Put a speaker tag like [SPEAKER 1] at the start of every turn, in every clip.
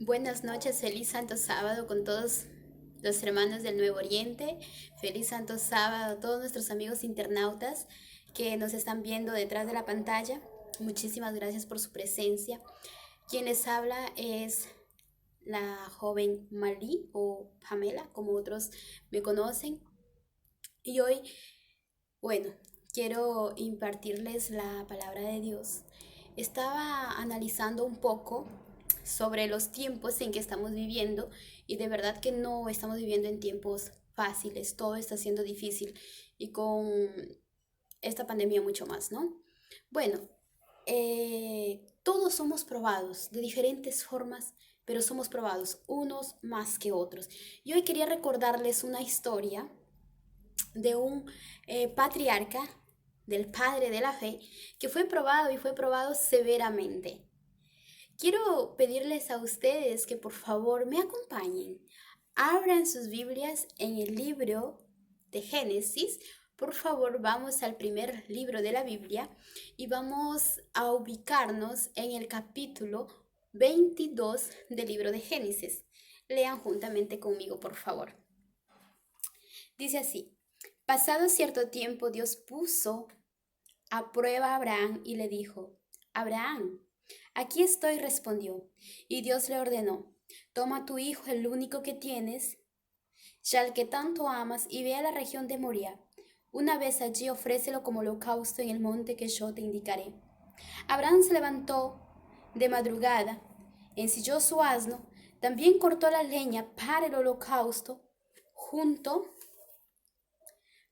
[SPEAKER 1] Buenas noches, feliz Santo Sábado con todos los hermanos del Nuevo Oriente. Feliz Santo Sábado a todos nuestros amigos internautas que nos están viendo detrás de la pantalla. Muchísimas gracias por su presencia. Quien les habla es la joven Malí o Pamela, como otros me conocen. Y hoy, bueno, quiero impartirles la palabra de Dios. Estaba analizando un poco sobre los tiempos en que estamos viviendo y de verdad que no estamos viviendo en tiempos fáciles, todo está siendo difícil y con esta pandemia mucho más, ¿no? Bueno, todos somos probados de diferentes formas, pero somos probados unos más que otros. Y hoy quería recordarles una historia de un patriarca, del padre de la fe, que fue probado y fue probado severamente. Quiero pedirles a ustedes que por favor me acompañen. Abran sus Biblias en el libro de Génesis. Por favor, vamos al primer libro de la Biblia y vamos a ubicarnos en el capítulo 22 del libro de Génesis. Lean juntamente conmigo, por favor. Dice así: pasado cierto tiempo, Dios puso a prueba a Abraham y le dijo: Abraham. Aquí estoy, respondió. Y Dios le ordenó: toma a tu hijo, el único que tienes, ya el que tanto amas, y ve a la región de Moria. Una vez allí, ofrécelo como holocausto en el monte que yo te indicaré. Abraham se levantó de madrugada, ensilló su asno, también cortó la leña para el holocausto, junto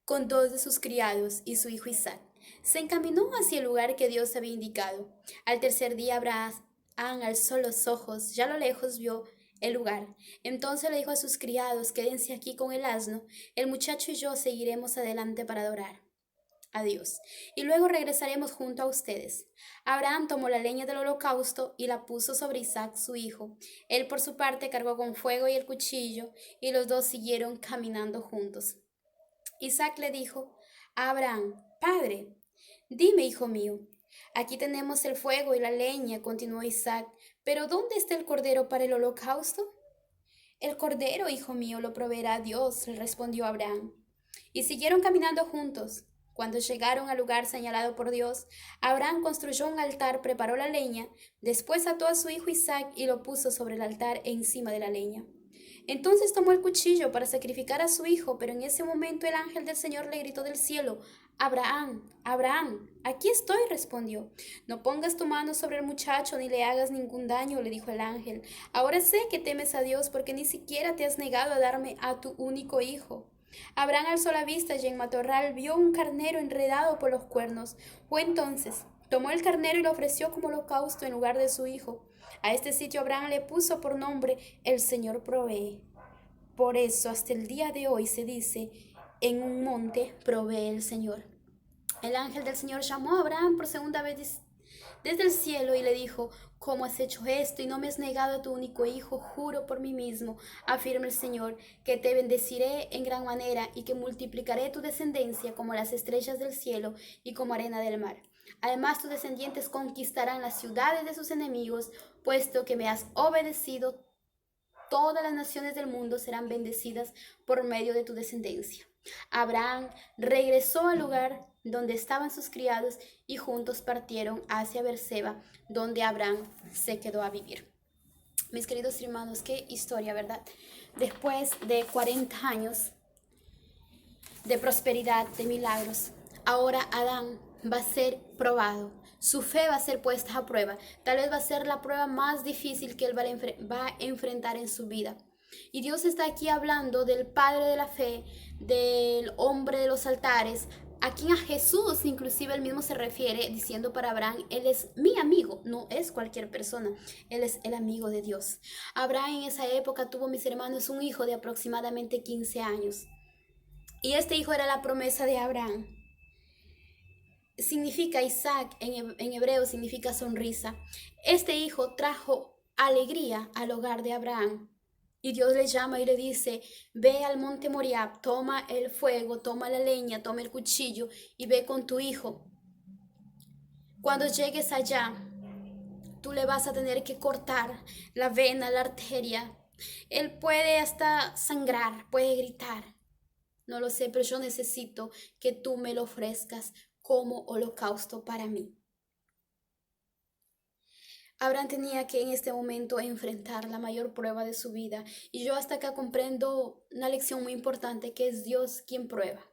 [SPEAKER 1] con dos de sus criados y su hijo Isaac. Se encaminó hacia el lugar que Dios había indicado. Al tercer día Abraham alzó los ojos, ya a lo lejos vio el lugar. Entonces le dijo a sus criados: quédense aquí con el asno, el muchacho y yo seguiremos adelante para adorar a Dios, y luego regresaremos junto a ustedes. Abraham tomó la leña del holocausto y la puso sobre Isaac su hijo. Él por su parte cargó con fuego y el cuchillo, y los dos siguieron caminando juntos. Isaac le dijo a Abraham: Padre. Dime, hijo mío. Aquí tenemos el fuego y la leña, continuó Isaac, pero ¿dónde está el cordero para el holocausto? El cordero, hijo mío, lo proveerá Dios, le respondió Abraham. Y siguieron caminando juntos. Cuando llegaron al lugar señalado por Dios, Abraham construyó un altar, preparó la leña, después ató a su hijo Isaac y lo puso sobre el altar encima de la leña. Entonces tomó el cuchillo para sacrificar a su hijo, pero en ese momento el ángel del Señor le gritó del cielo: Abraham, Abraham. Aquí estoy, respondió. No pongas tu mano sobre el muchacho ni le hagas ningún daño, le dijo el ángel. Ahora sé que temes a Dios porque ni siquiera te has negado a darme a tu único hijo. Abraham alzó la vista y en matorral vio un carnero enredado por los cuernos. Fue entonces, tomó el carnero y lo ofreció como holocausto en lugar de su hijo. A este sitio Abraham le puso por nombre: el Señor provee. Por eso hasta el día de hoy se dice: en un monte provee el Señor. El ángel del Señor llamó a Abraham por segunda vez desde el cielo y le dijo: ¿cómo has hecho esto y no me has negado a tu único hijo? Juro por mí mismo, afirma el Señor, que te bendeciré en gran manera y que multiplicaré tu descendencia como las estrellas del cielo y como arena del mar. Además, tus descendientes conquistarán las ciudades de sus enemigos, puesto que me has obedecido. Todas las naciones del mundo serán bendecidas por medio de tu descendencia. Abraham regresó al lugar donde estaban sus criados y juntos partieron hacia Berseba, donde Abraham se quedó a vivir. Mis queridos hermanos, qué historia, ¿verdad? Después de 40 años de prosperidad, de milagros, ahora Adán va a ser probado. Su fe va a ser puesta a prueba. Tal vez va a ser la prueba más difícil que él va a enfrentar en su vida. Y Dios está aquí hablando del padre de la fe, del hombre de los altares, a quien a Jesús inclusive él mismo se refiere diciendo para Abraham: él es mi amigo, no es cualquier persona, él es el amigo de Dios. Abraham en esa época tuvo, mis hermanos, un hijo de aproximadamente 15 años. Y este hijo era la promesa de Abraham. Significa Isaac, en hebreo significa sonrisa. Este hijo trajo alegría al hogar de Abraham. Y Dios le llama y le dice: ve al monte Moriab, toma el fuego, toma la leña, toma el cuchillo y ve con tu hijo. Cuando llegues allá, tú le vas a tener que cortar la vena, la arteria. Él puede hasta sangrar, puede gritar. No lo sé, pero yo necesito que tú me lo ofrezcas como holocausto para mí. Abraham tenía que en este momento enfrentar la mayor prueba de su vida. Y yo hasta acá comprendo una lección muy importante, que es Dios quien prueba.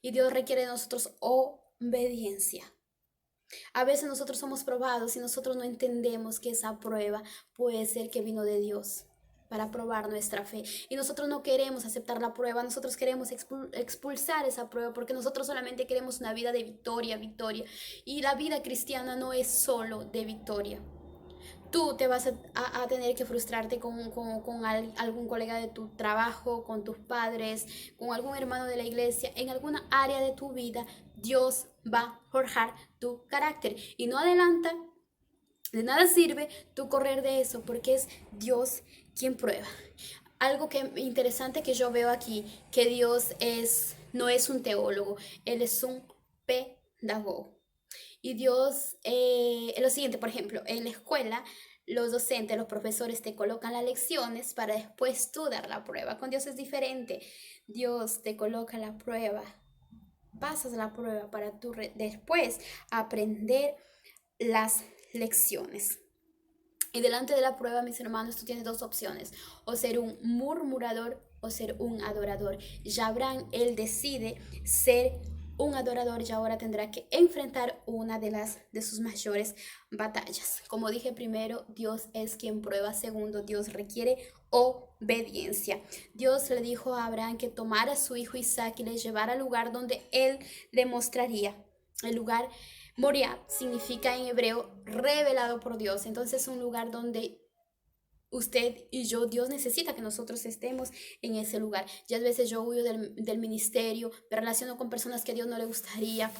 [SPEAKER 1] Y Dios requiere de nosotros obediencia. A veces nosotros somos probados y nosotros no entendemos que esa prueba puede ser que vino de Dios para probar nuestra fe. Y nosotros no queremos aceptar la prueba, nosotros queremos expulsar esa prueba, porque nosotros solamente queremos una vida de victoria, victoria. Y la vida cristiana no es solo de victoria. Tú te vas a tener que frustrarte con algún colega de tu trabajo, con tus padres, con algún hermano de la iglesia. En alguna área de tu vida, Dios va a forjar tu carácter. Y no adelanta, de nada sirve tú correr de eso, porque es Dios quien prueba. Algo que interesante que yo veo aquí, que Dios no es un teólogo, Él es un pedagogo. Y Dios, es lo siguiente, por ejemplo, en la escuela, los docentes, los profesores te colocan las lecciones para después tú dar la prueba. Con Dios es diferente. Dios te coloca la prueba, pasas la prueba para tú después aprender las lecciones. Y delante de la prueba, mis hermanos, tú tienes dos opciones: o ser un murmurador o ser un adorador. Ya Abraham, él decide ser un adorador y ahora tendrá que enfrentar una de sus mayores batallas. Como dije primero, Dios es quien prueba. Segundo, Dios requiere obediencia. Dios le dijo a Abraham que tomara a su hijo Isaac y le llevara al lugar donde él le mostraría. El lugar Moriah significa en hebreo revelado por Dios. Entonces es un lugar donde usted y yo, Dios necesita que nosotros estemos en ese lugar. Ya a veces yo huyo del ministerio, me relaciono con personas que a Dios no le gustaría,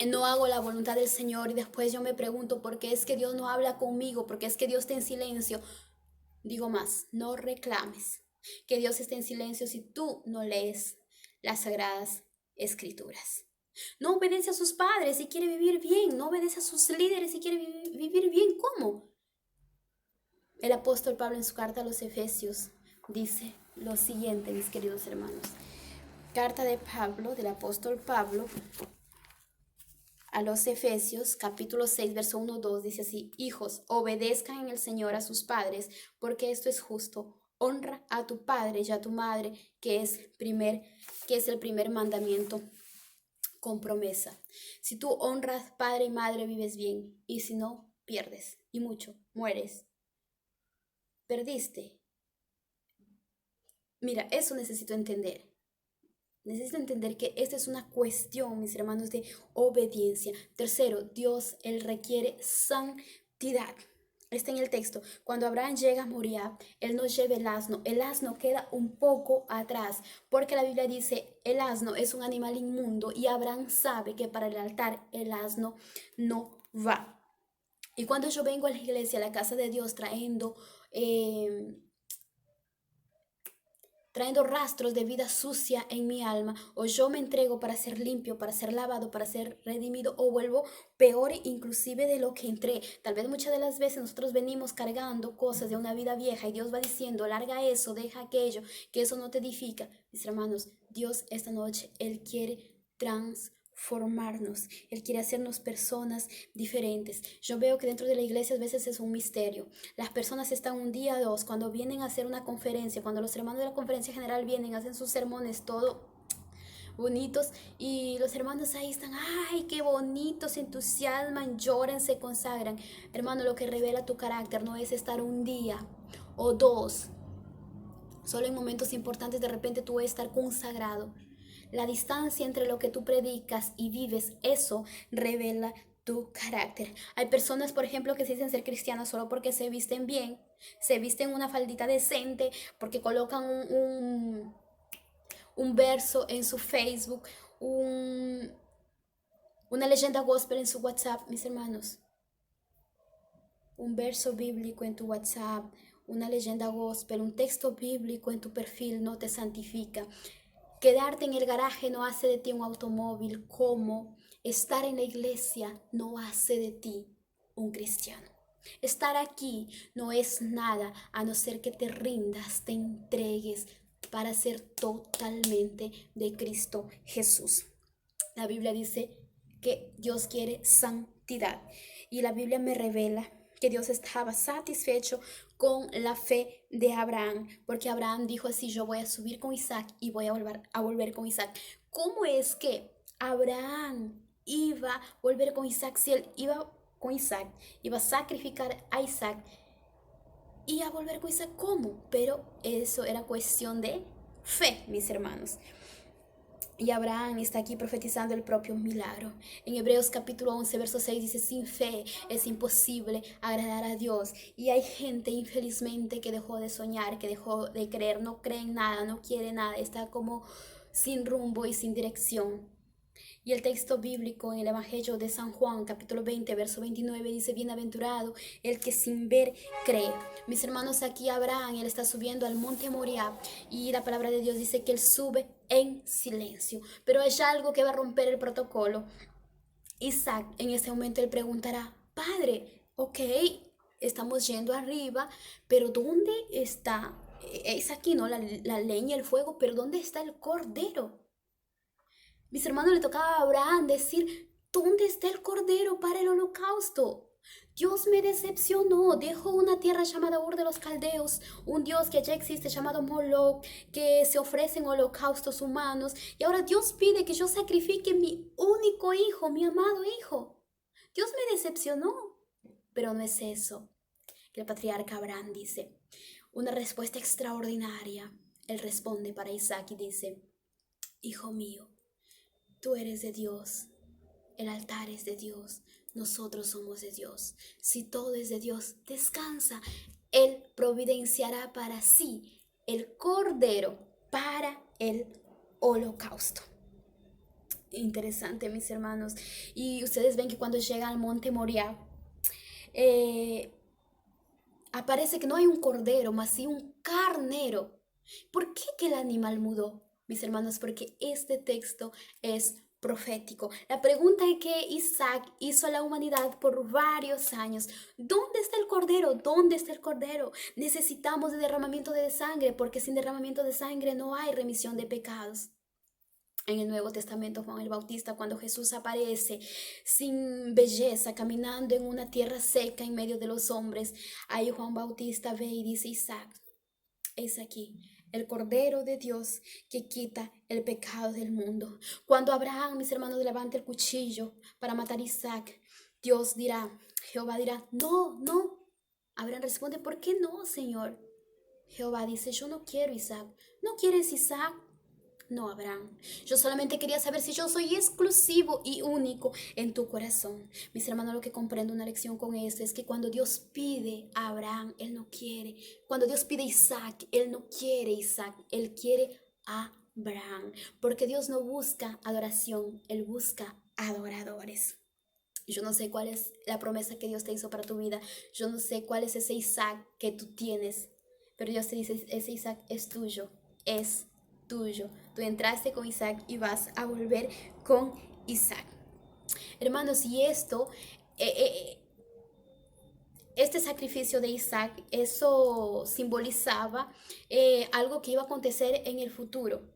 [SPEAKER 1] no hago la voluntad del Señor y después yo me pregunto por qué es que Dios no habla conmigo, por qué es que Dios está en silencio. Digo más, no reclames que Dios esté en silencio si tú no lees las sagradas escrituras. No obedece a sus padres si quiere vivir bien, no obedece a sus líderes si quiere vivir bien. ¿Cómo? El apóstol Pablo en su carta a los Efesios dice lo siguiente, mis queridos hermanos. Carta de Pablo, del apóstol Pablo a los Efesios, capítulo 6, verso 1-2, dice así: hijos, obedezcan en el Señor a sus padres, porque esto es justo. Honra a tu padre y a tu madre, que es el primer mandamiento con promesa. Si tú honras padre y madre, vives bien, y si no, pierdes, y mucho, mueres. Perdiste. Mira, eso necesito entender. Necesito entender que esta es una cuestión, mis hermanos, de obediencia. Tercero, Dios, Él requiere santidad. Está en el texto. Cuando Abraham llega a Moriah, él no lleva el asno. El asno queda un poco atrás, porque la Biblia dice, el asno es un animal inmundo y Abraham sabe que para el altar el asno no va. Y cuando yo vengo a la iglesia, a la casa de Dios, trayendo rastros de vida sucia en mi alma, o yo me entrego para ser limpio, para ser lavado, para ser redimido, o vuelvo peor inclusive de lo que entré. Tal vez muchas de las veces nosotros venimos cargando cosas de una vida vieja y Dios va diciendo, larga eso, deja aquello, que eso no te edifica. Mis hermanos, Dios esta noche, Él quiere transformarnos, Él quiere hacernos personas diferentes. Yo veo que dentro de la iglesia a veces es un misterio. Las personas están un día, dos, cuando vienen a hacer una conferencia, cuando los hermanos de la conferencia general vienen, hacen sus sermones, todo bonitos, y los hermanos ahí están, ay, qué bonitos, se entusiasman, lloran, se consagran. Hermano, lo que revela tu carácter no es estar un día o dos, solo en momentos importantes de repente tú vas a estar consagrado. La distancia entre lo que tú predicas y vives, eso revela tu carácter. Hay personas, por ejemplo, que se dicen ser cristianas solo porque se visten bien, se visten una faldita decente, porque colocan un verso en su Facebook, una leyenda gospel en su WhatsApp, mis hermanos. Un verso bíblico en tu WhatsApp, una leyenda gospel, un texto bíblico en tu perfil no te santifica. Quedarte en el garaje no hace de ti un automóvil, como estar en la iglesia no hace de ti un cristiano. Estar aquí no es nada a no ser que te rindas, te entregues para ser totalmente de Cristo Jesús. La Biblia dice que Dios quiere santidad y la Biblia me revela que Dios estaba satisfecho con la fe de Abraham, porque Abraham dijo así: yo voy a subir con Isaac y voy a volver con Isaac. ¿Cómo es que Abraham iba a volver con Isaac si él iba con Isaac, iba a sacrificar a Isaac y a volver con Isaac? ¿Cómo? Pero eso era cuestión de fe, mis hermanos. Y Abraham está aquí profetizando el propio milagro. En Hebreos capítulo 11, verso 6 dice: sin fe es imposible agradar a Dios. Y hay gente infelizmente que dejó de soñar, que dejó de creer, no cree en nada, no quiere nada, está como sin rumbo y sin dirección. Y el texto bíblico en el Evangelio de San Juan, capítulo 20, verso 29, dice: bienaventurado el que sin ver cree. Mis hermanos, aquí Abraham, él está subiendo al monte Moriah y la palabra de Dios dice que él sube en silencio. Pero hay algo que va a romper el protocolo. Isaac, en ese momento, él preguntará: Padre, ok, estamos yendo arriba, pero ¿dónde está? Es aquí, ¿no? La leña, el fuego, pero ¿dónde está el cordero? Mis hermanos, le tocaba a Abraham decir: ¿dónde está el cordero para el holocausto? Dios me decepcionó, dejó una tierra llamada Ur de los Caldeos, un Dios que ya existe llamado Moloch, que se ofrecen holocaustos humanos, y ahora Dios pide que yo sacrifique mi único hijo, mi amado hijo. Dios me decepcionó, pero no es eso que el patriarca Abraham dice. Una respuesta extraordinaria. Él responde para Isaac y dice: hijo mío, tú eres de Dios, el altar es de Dios, nosotros somos de Dios. Si todo es de Dios, descansa. Él providenciará para sí el cordero para el holocausto. Interesante, mis hermanos. Y ustedes ven que cuando llega al monte Moriah, aparece que no hay un cordero, más sí un carnero. ¿Por qué que el animal mudó, mis hermanos? Porque este texto es profético. La pregunta es que Isaac hizo a la humanidad por varios años: ¿dónde está el cordero? ¿Dónde está el cordero? Necesitamos de derramamiento de sangre, porque sin derramamiento de sangre no hay remisión de pecados. En el Nuevo Testamento, Juan el Bautista, cuando Jesús aparece sin belleza, caminando en una tierra seca en medio de los hombres, ahí Juan Bautista ve y dice: Isaac, es aquí el Cordero de Dios que quita el pecado del mundo. Cuando Abraham, mis hermanos, levanta el cuchillo para matar a Isaac, Dios dirá, Jehová dirá: no, no. Abraham responde: ¿por qué no, Señor? Jehová dice: yo no quiero Isaac. ¿No quieres Isaac? No, Abraham, yo solamente quería saber si yo soy exclusivo y único en tu corazón. Mis hermanos, lo que comprendo una lección con esto es que cuando Dios pide a Abraham, Él no quiere. Cuando Dios pide a Isaac, Él no quiere Isaac, Él quiere a Abraham. Porque Dios no busca adoración, Él busca adoradores. Yo no sé cuál es la promesa que Dios te hizo para tu vida. Yo no sé cuál es ese Isaac que tú tienes. Pero Dios te dice: ese Isaac es tuyo, es tuyo. Tú entraste con Isaac y vas a volver con Isaac. Hermanos, y este sacrificio de Isaac, eso simbolizaba algo que iba a acontecer en el futuro.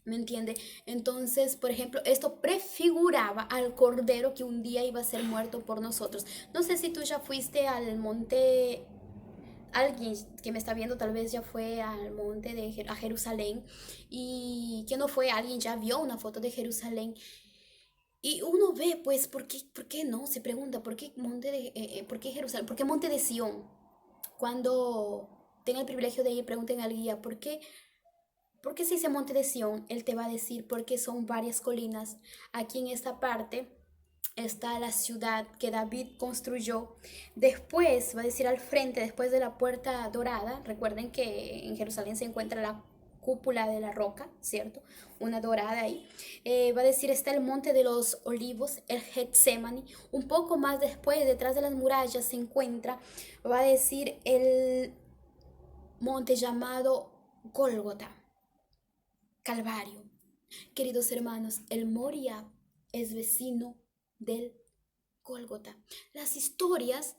[SPEAKER 1] ¿Me entiende? Entonces, por ejemplo, esto prefiguraba al cordero que un día iba a ser muerto por nosotros. No sé si tú ya fuiste al monte. Alguien que me está viendo tal vez ya fue al monte a Jerusalén, y que no fue, alguien ya vio una foto de Jerusalén, y uno ve pues por qué no, se pregunta: ¿por qué por qué Jerusalén? ¿Por qué monte de Sión? Cuando tenga el privilegio de ir, pregunten al guía: ¿por qué se dice monte de Sión? Él te va a decir: porque son varias colinas. Aquí en esta parte está la ciudad que David construyó. Después, va a decir al frente, después de la puerta dorada, recuerden que en Jerusalén se encuentra la cúpula de la roca, ¿cierto? Una dorada ahí. Va a decir: está el monte de los olivos, el Getsemani. Un poco más después, detrás de las murallas, se encuentra, va a decir, el monte llamado Gólgota, Calvario. Queridos hermanos, el Moriah es vecino del Gólgota. Las historias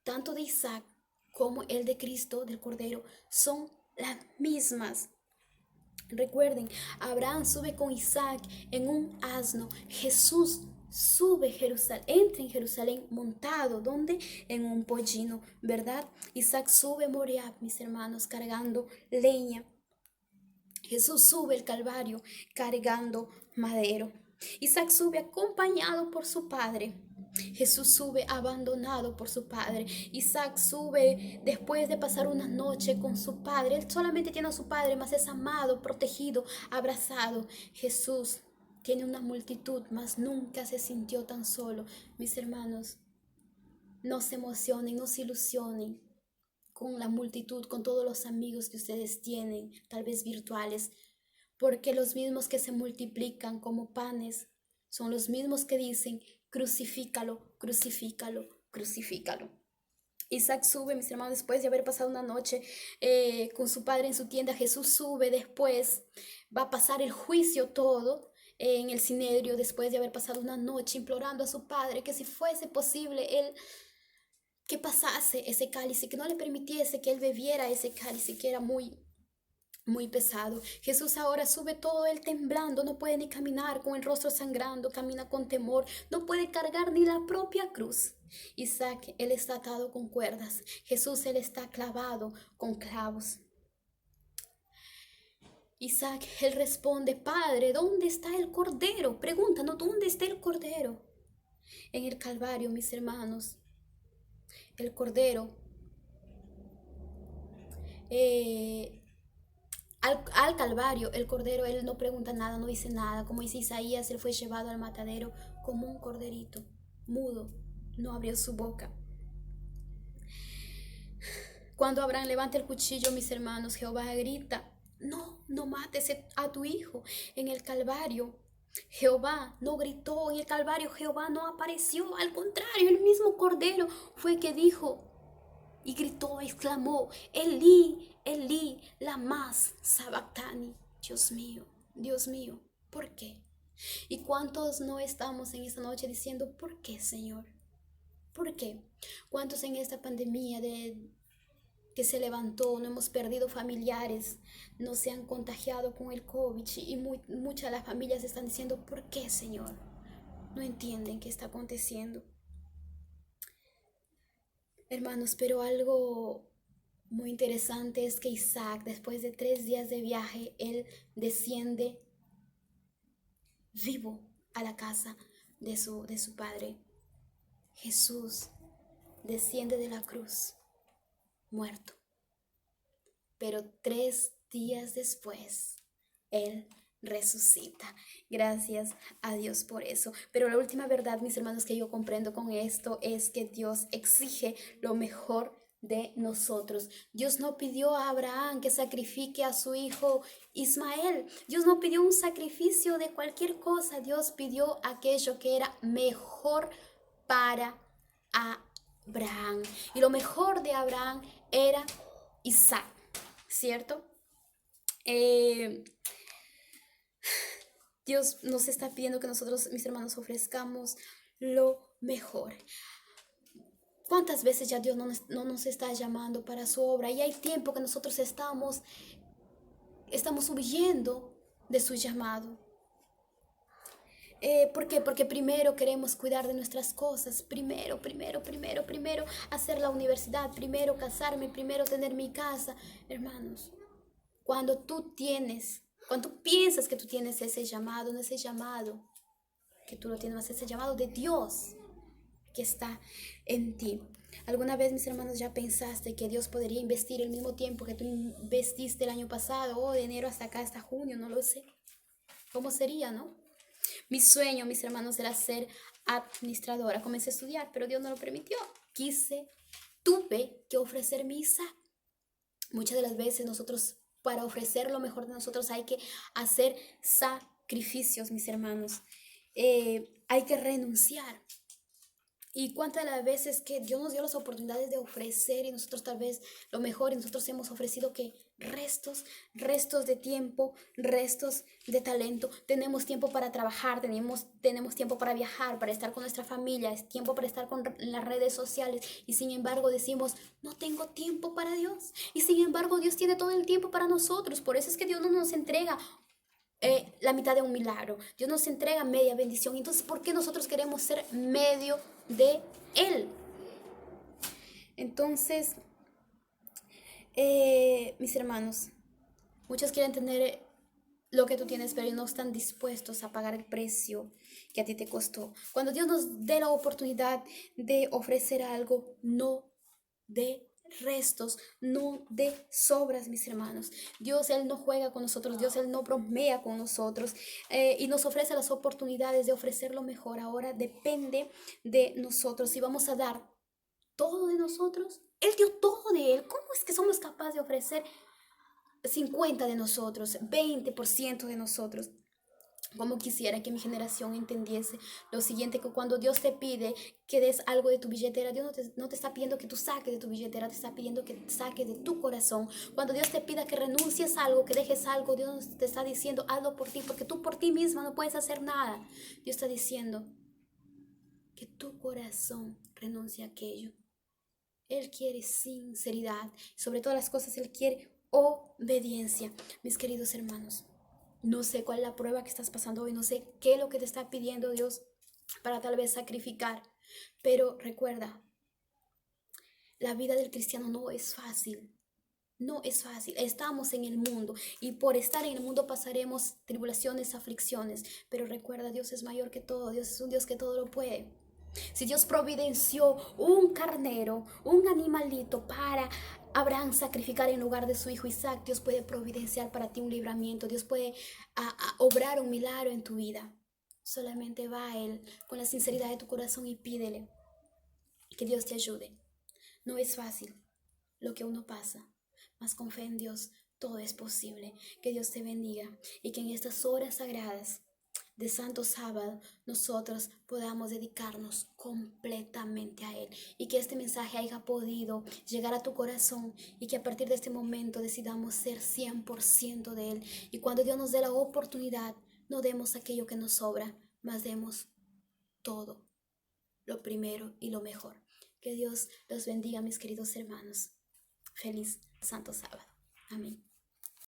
[SPEAKER 1] tanto de Isaac como el de Cristo, del Cordero, son las mismas. Recuerden, Abraham sube con Isaac en un asno. Jesús sube Jerusalén, entra en Jerusalén montado, ¿dónde? En un pollino, ¿verdad? Isaac sube Moriah, mis hermanos, cargando leña. Jesús sube el Calvario cargando madero. Isaac sube acompañado por su padre. Jesús sube abandonado por su padre. Isaac sube después de pasar una noche con su padre. Él solamente tiene a su padre, mas es amado, protegido, abrazado. Jesús tiene una multitud, mas nunca se sintió tan solo. Mis hermanos, no se emocionen, no se ilusionen con la multitud, con todos los amigos que ustedes tienen, tal vez virtuales, porque los mismos que se multiplican como panes son los mismos que dicen, crucifícalo, crucifícalo, crucifícalo. Isaac sube, mis hermanos, después de haber pasado una noche con su padre en su tienda. Jesús sube después, va a pasar el juicio todo en el Sinedrio, después de haber pasado una noche implorando a su padre que si fuese posible él que pasase ese cáliz, que no le permitiese que él bebiera ese cáliz, que era muy pesado. Jesús ahora sube todo él temblando, no puede ni caminar, con el rostro sangrando, camina con temor, no puede cargar ni la propia cruz. Isaac, él está atado con cuerdas. Jesús, él está clavado con clavos. Isaac, él responde, Padre, ¿dónde está el cordero? Pregunta, ¿no? ¿Dónde está el cordero? En el Calvario, mis hermanos, el cordero al Calvario, el cordero, él no pregunta nada, no dice nada. Como dice Isaías, él fue llevado al matadero como un corderito, mudo, no abrió su boca. Cuando Abraham levanta el cuchillo, mis hermanos, Jehová grita, no mates a tu hijo. En el Calvario, Jehová no gritó, en el Calvario Jehová no apareció, al contrario, el mismo cordero fue que dijo y gritó, exclamó, Elí, Elí, lama sabactani. Dios mío, ¿por qué? ¿Y cuántos no estamos en esta noche diciendo, ¿por qué, Señor? ¿Por qué? ¿Cuántos en esta pandemia que se levantó, no hemos perdido familiares, no se han contagiado con el COVID y muchas de las familias están diciendo, ¿por qué, Señor? No entienden qué está aconteciendo. Hermanos, pero algo muy interesante es que Isaac, después de 3 días de viaje, él desciende vivo a la casa de su padre. Jesús desciende de la cruz, muerto. Pero 3 días después, él resucita. Gracias a Dios por eso. Pero la última verdad, mis hermanos, que yo comprendo con esto es que Dios exige lo mejor de nosotros. Dios no pidió a Abraham que sacrifique a su hijo Ismael. Dios no pidió un sacrificio de cualquier cosa. Dios pidió aquello que era mejor para Abraham. Y lo mejor de Abraham era Isaac, ¿cierto? Dios nos está pidiendo que nosotros, mis hermanos, ofrezcamos lo mejor. ¿Cuántas veces ya Dios no nos está llamando para su obra? Y hay tiempo que nosotros estamos huyendo de su llamado. ¿Por qué? Porque primero queremos cuidar de nuestras cosas. Primero hacer la universidad. Primero casarme. Primero tener mi casa. Hermanos, cuando tú piensas que tú tienes ese llamado, no ese llamado que tú lo tienes, ese llamado de Dios que está en ti. ¿Alguna vez, mis hermanos, ya pensaste que Dios podría investir el mismo tiempo que tú investiste el año pasado, o de enero hasta acá, hasta junio? No lo sé. ¿Cómo sería, no? Mi sueño, mis hermanos, era ser administradora. Comencé a estudiar, pero Dios no lo permitió. Tuve que ofrecer misa. Muchas de las veces nosotros, para ofrecer lo mejor de nosotros, hay que hacer sacrificios, mis hermanos. Hay que renunciar. Y cuántas de las veces que Dios nos dio las oportunidades de ofrecer y nosotros tal vez lo mejor y nosotros hemos ofrecido que restos de tiempo, restos de talento. Tenemos tiempo para trabajar, tenemos tiempo para viajar, para estar con nuestra familia, es tiempo para estar con las redes sociales y sin embargo decimos, no tengo tiempo para Dios. Y sin embargo Dios tiene todo el tiempo para nosotros. Por eso es que Dios no nos entrega la mitad de un milagro. Dios nos entrega media bendición. Entonces, ¿por qué nosotros queremos ser medio de Él? Entonces, mis hermanos, muchos quieren tener lo que tú tienes, pero no están dispuestos a pagar el precio que a ti te costó. Cuando Dios nos dé la oportunidad de ofrecer algo, no de restos, no de sobras, mis hermanos. Dios, Él no juega con nosotros, Dios, Él no bromea con nosotros y nos ofrece las oportunidades de ofrecer lo mejor. Ahora depende de nosotros si vamos a dar todo de nosotros. Él dio todo de Él. ¿Cómo es que somos capaces de ofrecer 50 de nosotros, 20% de nosotros? Como quisiera que mi generación entendiese lo siguiente, que cuando Dios te pide que des algo de tu billetera, Dios no te está pidiendo que tú saques de tu billetera, te está pidiendo que saques de tu corazón. Cuando Dios te pida que renuncies a algo, que dejes algo, Dios te está diciendo, hazlo por ti, porque tú por ti misma no puedes hacer nada. Dios está diciendo que tu corazón renuncie a aquello. Él quiere sinceridad, sobre todas las cosas Él quiere obediencia. Mis queridos hermanos, no sé cuál es la prueba que estás pasando hoy, no sé qué es lo que te está pidiendo Dios para tal vez sacrificar, pero recuerda, la vida del cristiano no es fácil. No es fácil, estamos en el mundo y por estar en el mundo pasaremos tribulaciones, aflicciones, pero recuerda, Dios es mayor que todo, Dios es un Dios que todo lo puede. Si Dios providenció un carnero, un animalito para Abraham sacrificar en lugar de su hijo Isaac, Dios puede providenciar para ti un libramiento, Dios puede obrar un milagro en tu vida. Solamente va a Él con la sinceridad de tu corazón y pídele que Dios te ayude. No es fácil lo que uno pasa, mas con fe en Dios todo es posible. Que Dios te bendiga y que en estas horas sagradas de Santo Sábado nosotros podamos dedicarnos completamente a Él y que este mensaje haya podido llegar a tu corazón y que a partir de este momento decidamos ser 100% de Él y cuando Dios nos dé la oportunidad no demos aquello que nos sobra, mas demos todo, lo primero y lo mejor. Que Dios los bendiga, mis queridos hermanos. Feliz Santo Sábado. Amén.